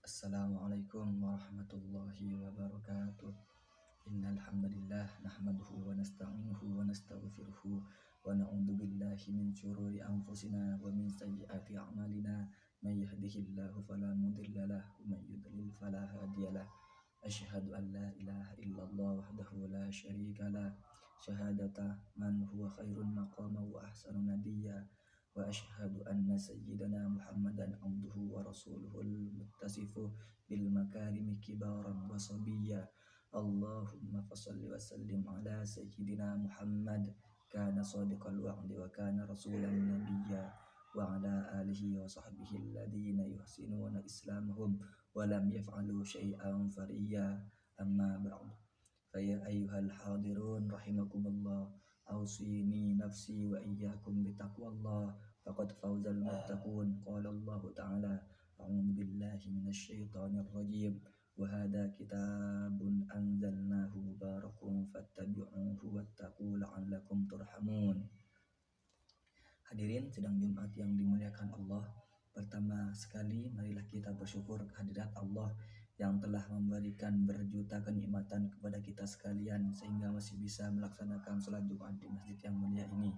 Assalamualaikum warahmatullahi wabarakatuh. Innal hamdalillah nahmaduhu wa nasta'inuhu wa nastaghfiruhu wa na'udzu billahi min syururi anfusina wa min sayyiati a'malina. May yahdihillahu fala mudilla lahu wa may yudlil fala hadiyalah. Asyhadu an la ilaha illallah wahdahu la syarika lah. Syahadata man huwa khairun maqama wa ahsanu nadiyya. Wa asyhadu anna sayyidana Muhammadan abduhu wa rasuluhul muttasifu bil makarimi kibaran wa sabiyya. Allahumma fassalli wa sallim ala sayyidina Muhammad kana sadiqal wa'di wa kana rasulan nabiyya wa ala alihi wa sahbihi alladhina yuhsinuna islamahum wa lam yaf'alu syai'an fariyya. Amma ba'du. Faya ayyuhal hadirun rahimakumullah, awsini nafsi wa iyyakum bitaqwallah faqad fawzal muttaqun. Qala Allah ta'ala a'udzu billahi minasy syaithanir rajim wa hadza kitabun anzalnahu mubarakun fattabi'uhu wattaqu la'allakum turhamun. Hadirin sidang Jumat yang dimuliakan Allah, pertama sekali marilah kita bersyukur kehadirat Allah yang telah memberikan berjuta kenikmatan kepada kita sekalian sehingga masih bisa melaksanakan sholat Jumat di masjid yang mulia ini.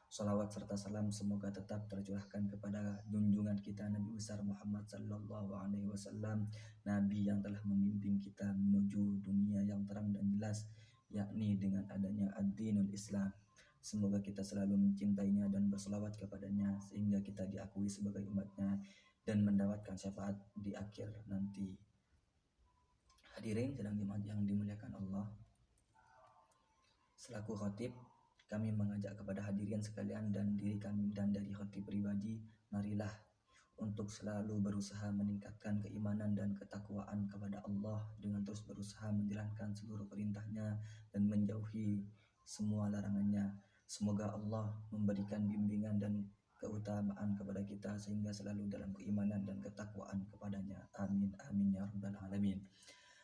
Salawat serta salam semoga tetap tercurahkan kepada junjungan kita Nabi besar Muhammad sallallahu alaihi wasallam, Nabi yang telah membimbing kita menuju dunia yang terang dan jelas, yakni dengan adanya ad-dinul Islam. Semoga kita selalu mencintainya dan berselawat kepadanya sehingga kita diakui sebagai umatnya dan mendapatkan syafaat di akhir nanti. Hadirin sedang Jumat yang dimuliakan Allah, selaku khatib kami mengajak kepada hadirin sekalian dan diri kami dan dari khatib pribadi, marilah untuk selalu berusaha meningkatkan keimanan dan ketakwaan kepada Allah dengan terus berusaha menjalankan seluruh perintahnya dan menjauhi semua larangannya. Semoga Allah memberikan bimbingan dan keutamaan kepada kita sehingga selalu dalam keimanan dan ketakwaan kepadanya. Amin amin ya rabbal alamin.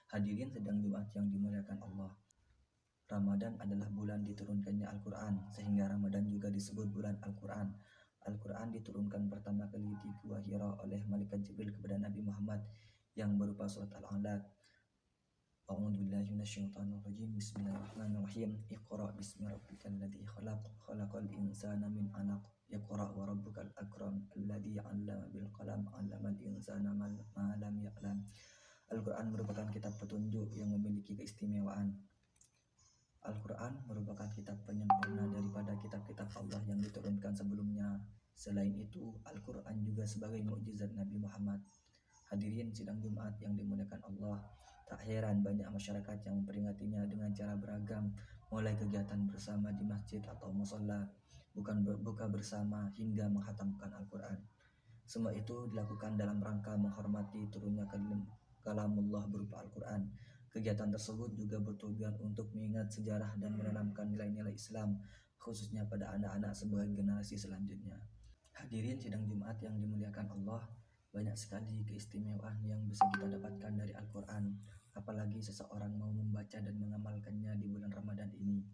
Hadirin sedang Jumat yang dimuliakan Allah, Ramadan adalah bulan diturunkannya Al-Quran, sehingga Ramadan juga disebut bulan Al-Quran. Al-Quran diturunkan pertama kali di Gua Hira oleh Malaikat Jibril kepada Nabi Muhammad yang berupa surat Al-Alaq. A'udzubillahi minasyaitonirrajim. Bismillahirrahmanirrahim. Iqra bismi rabbikal ladzi khalaq, khalaqal insana min 'alaq. Iqra wa rabbukal akram, alladzi 'allama bil qalam, 'allamal insana ma lam ya'lam. Al-Quran merupakan kitab petunjuk yang memiliki keistimewaan. Al-Quran merupakan kitab penyempurna daripada kitab-kitab Allah yang diturunkan sebelumnya. Selain itu, Al-Quran juga sebagai mukjizat Nabi Muhammad. Hadirin sidang Jumat yang dimuliakan Allah, tak heran banyak masyarakat yang memperingatinya dengan cara beragam, mulai kegiatan bersama di masjid atau musola, buka bersama hingga menghatamkan Al-Quran. Semua itu dilakukan dalam rangka menghormati turunnya kalamullah berupa Al-Quran. Kegiatan tersebut juga bertujuan untuk mengingat sejarah dan menanamkan nilai-nilai Islam, khususnya pada anak-anak sebagai generasi selanjutnya. Hadirin sidang Jumat yang dimuliakan Allah, banyak sekali keistimewaan yang bisa kita dapatkan dari Al-Quran, apalagi seseorang mau membaca dan mengamalkannya di bulan Ramadan ini.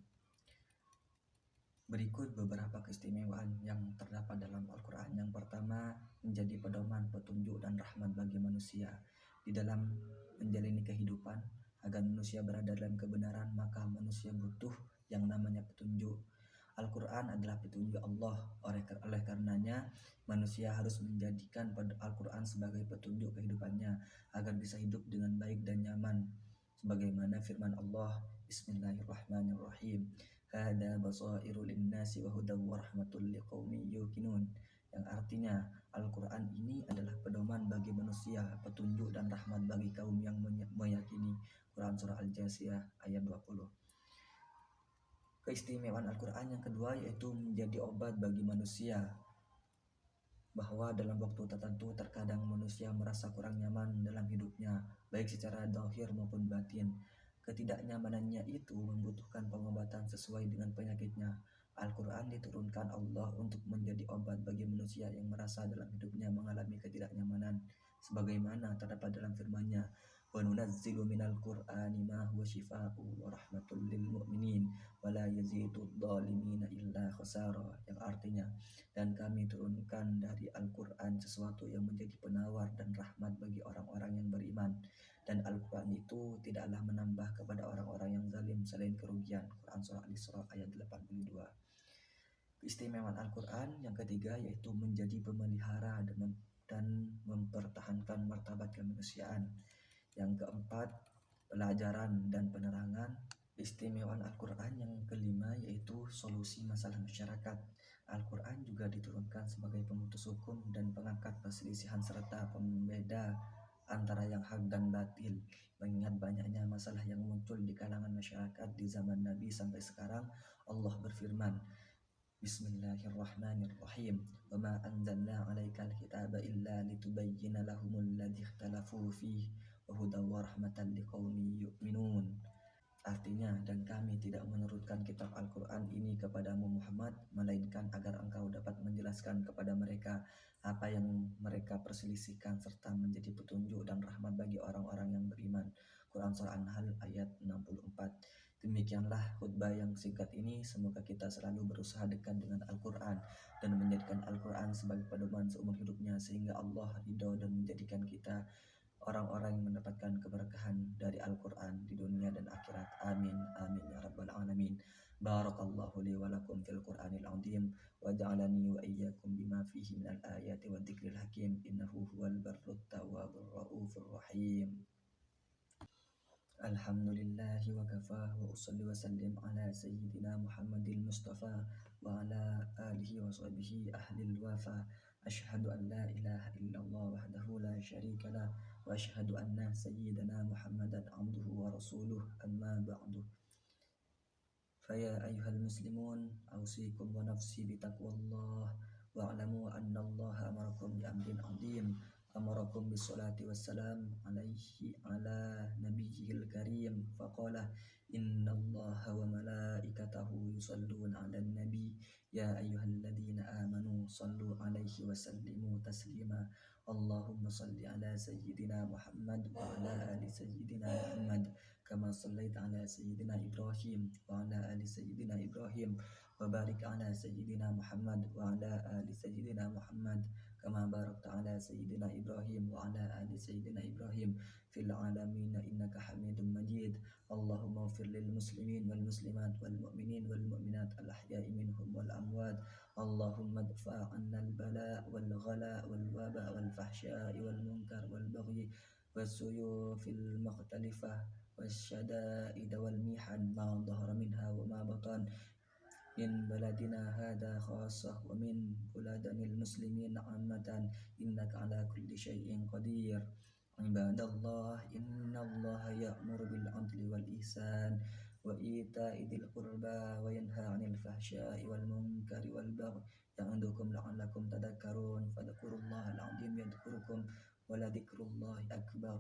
Berikut beberapa keistimewaan yang terdapat dalam Al-Quran. Yang pertama, menjadi pedoman, petunjuk, dan rahmat bagi manusia. Di dalam menjalani kehidupan, agar manusia berada dalam kebenaran, maka manusia butuh yang namanya petunjuk. Al-Quran adalah petunjuk Allah. Oleh karenanya, manusia harus menjadikan Al-Quran sebagai petunjuk kehidupannya agar bisa hidup dengan baik dan nyaman. Sebagaimana firman Allah, Bismillahirrahmanirrahim. Hada basairu linnasi wa hudaw wa rahmatul liqaumin yuqinun. Yang artinya, Al-Quran ini adalah pedoman bagi manusia, petunjuk dan rahmat bagi kaum yang meyakini. Quran Surah Al-Jasiyah ayat 20. Keistimewaan Al-Quran yang kedua yaitu menjadi obat bagi manusia, bahwa dalam waktu tertentu terkadang manusia merasa kurang nyaman dalam hidupnya, baik secara zahir maupun batin. Ketidaknyamanannya itu membutuhkan pengobatan sesuai dengan penyakitnya. Al-Quran diturunkan Allah untuk menjadi obat bagi manusia yang merasa dalam hidupnya mengalami ketidaknyamanan, sebagaimana terdapat dalam firman-Nya, wa nunazzilu minal qur'ani ma huwa shifaa'u wa rahmatul lil mu'minin wa la yazidud dhalimina illa khasara, yang artinya, dan kami turunkan dari Al-Quran sesuatu yang menjadi penawar dan rahmat bagi orang-orang yang beriman, dan Al-Quran itu tidaklah menambah kepada orang-orang yang zalim selain kerugian. Quran Surah Al-Isra ayat 82. Keistimewaan Al-Quran yang ketiga yaitu menjadi pemelihara dan mempertahankan martabat kemanusiaan. Yang keempat, pelajaran dan penerangan. Keistimewaan Al-Quran yang kelima yaitu solusi masalah masyarakat. Al-Quran juga diturunkan sebagai pemutus hukum dan pengangkat perselisihan serta pembeda antara yang hak dan batil. Mengingat banyaknya masalah yang muncul di kalangan masyarakat di zaman Nabi sampai sekarang, Allah berfirman, Bismillahirrahmanirrahim. Wa ma anzalna 'alaikal kitaba illa litubayyana lahumul ladzi ikhtalafu fihi wa hudaw wa rahmatan liqaumin yu'minun. Artinya, dan kami tidak menurunkan kitab Al-Quran ini kepadamu Muhammad, melainkan agar engkau dapat menjelaskan kepada mereka apa yang mereka perselisihkan serta menjadi petunjuk dan rahmat bagi orang-orang yang beriman. Quran Surah An-Nahl ayat 64. Demikianlah khutbah yang singkat ini. Semoga kita selalu berusaha dekat dengan Al-Quran dan menjadikan Al-Quran sebagai pedoman seumur hidupnya, sehingga Allah ridho dan menjadikan kita orang-orang yang mendapatkan keberkahan dari Al-Quran di dunia dan akhirat. Amin, amin ya rabbal alamin. Barakallahu li wa lakum fil Qur'anil azim wa ja'alani wa iyyakum bima fihi minal ayati wa dzikril hakim, innahu huwal barrut tawwabur raufur rahim. Alhamdulillahi wa kafa wa usalli wa sallim ala sayyidina Muhammadil Mustafa wa ala alihi wa sahbihi ahlil wafa. Ashhadu an la ilaha illallah wahdahu la syarika lah wa ashhadu anna sayyidina Muhammadan abduhu wa rasuluh, amma ba'du. Faya ayyuhal muslimun, awsikum wa nafsi bitaqwallah wa alamu anna Allah amarakum bi amrin azim. Amarakum bis salati wassalam alaihi ala nabiyyil karim. Faqala inna allaha wa malaikatahu yusalluna ala nabi ya ayyuhalladzina amanu sallu alaihi wa sallimu taslima. Allahumma salli ala sayyidina Muhammad wa ala ali sayyidina Muhammad kama sallaita ala sayyidina Ibrahim wa ala ali sayyidina Ibrahim wa barik ala sayyidina Muhammad wa ala ali sayyidina Muhammad kama barakta ala sayyidina Ibrahim wa ala ali sayyidina Ibrahim fil alamin innaka Hamidum Majid. Allahumma ighfir lil muslimin wal muslimat wal mu'minin wal mu'minat al ahya'i minhum wal amwat. Allahumma adfa' 'anna al bala' wal ghala' wal waba' wal fahsya'i wal munkar wal baghi wasuyufil mukhtalifah wasyada'id wal mihan ma dhahara minha wa ma batan min baladina hadha khassah wa min buladanil muslimin ammatan innaka ala kulli syai'in qadir. Ibadallah, innallaha ya'muru bil 'adli wal ihsan wa ita'i dzil qurba wa yanha 'anil fahsya'i wal munkari wal baghi ya'idukum la'allakum tadhakkarun. Fadhkurullahal 'azim yadhkurukum wa la dzikrullahi akbar.